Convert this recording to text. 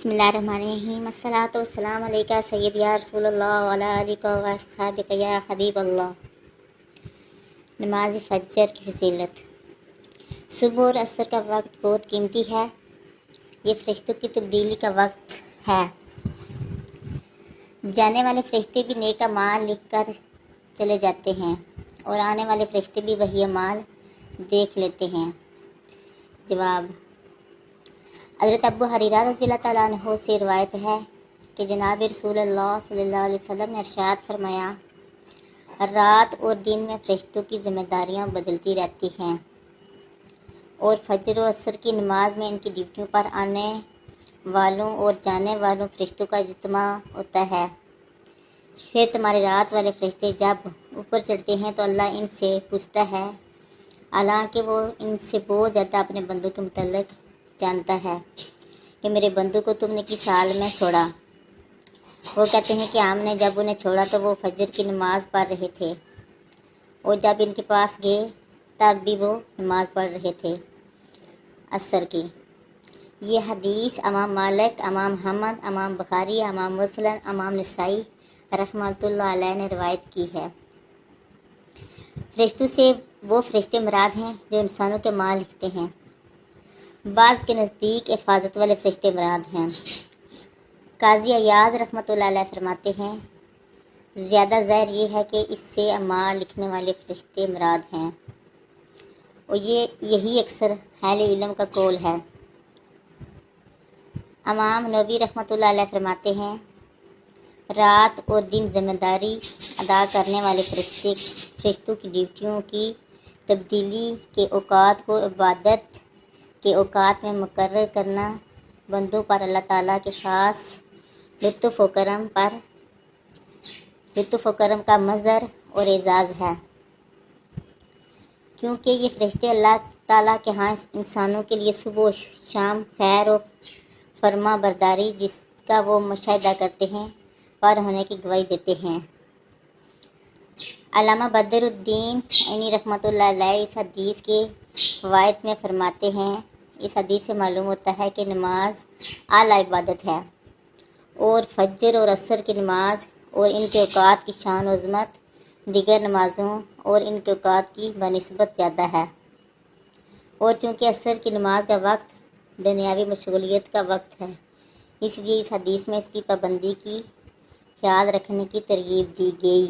बिस्मिल्लाहिर्रहमानिर्रहीम अस्सलातु वस्सलामु अलैका सय्यद या रसूल अल्लाह व अला आलिका व अस्हाबिका या हबीब अल्लाह। नमाज फजर की फजीलत। सुबह और असर का वक्त बहुत कीमती है। ये फरिश्तों की तब्दीली का वक्त है। जाने वाले फरिश्ते भी नेक अमाल लिख कर चले जाते हैं और आने वाले फरिश्ते भी वही अमाल देख लेते हैं। जवाब: हज़रत अबू हुरैरा रज़ियल्लाहु तआला अन्हु से रिवायत है कि जनाब रसूलुल्लाह सल्लल्लाहु अलैहि वसल्लम ने इरशाद फरमाया, रात और दिन में फरिश्तों की ज़िम्मेदारियां बदलती रहती हैं और फजर और असर की नमाज में इनकी ड्यूटियों पर आने वालों और जाने वालों फरिश्तों का इज्तिमा होता है। फिर तुम्हारे रात वाले फरिश्ते जब ऊपर चढ़ते हैं तो अल्लाह इनसे पूछता है, हालांकि वो इनसे बहुत ज़्यादा अपने बंदों के मुतल्लिक़ जानता है कि मेरे बंदों को तुमने किस हाल में छोड़ा। वो कहते हैं कि हमने जब उन्हें छोड़ा तो वो फजर की नमाज़ पढ़ रहे थे और जब इनके पास गए तब भी वो नमाज़ पढ़ रहे थे असर की। ये हदीस इमाम मालिक, इमाम अहमद, इमाम बुखारी, इमाम मुस्लिम, इमाम नसाई रहमतुल्लाह अलैह ने रिवायत की है। फरिश्तों से वो फरिश्ते मुराद हैं जो इंसानों के माल लिखते हैं। बाज़ के नज़दीक हिफाजत वाले फरिश्ते मुराद हैं। काजी अयाज़ रहमतुल्लाह अलैह फरमाते हैं, ज़्यादा ज़ाहिर ये है कि इससे अमाल लिखने वाले फरिश्ते मुराद हैं और यही अक्सर अहले इल्म का कौल है। इमाम नबवी रहमतुल्लाह अलैह फरमाते हैं, रात और दिन ज़िम्मेदारी अदा करने वाले फरिश्तों की ड्यूटियों की तब्दीली के औकात को इबादत के औकात में मुकर्रर करना बंदों पर अल्लाह ताला के ख़ास लुत्फ़ व करम का मज़हर और एजाज़ है, क्योंकि ये फरिश्ते अल्लाह ताला के यहाँ इंसानों के लिए सुबह और शाम खैर और फरमा बरदारी जिसका वो मुशाहिदा करते हैं पर होने की गवाही देते हैं। अल्लामा बदरुद्दीन ऐनी रहमतुल्लाह अलैह इस हदीस के फ़वाइद में फरमाते हैं, इस हदीस से मालूम होता है कि नमाज आला इबादत है और फजर और असर की नमाज और इनके औकात की शान और अज़मत दीगर नमाज़ों और इनके औकात की बनिस्बत ज़्यादा है। और चूँकि असर की नमाज का वक्त दुनियावी मशगूलियत का वक्त है, इसलिए इस हदीस में इसकी पाबंदी की ख्याल रखने की तरगीब दी गई।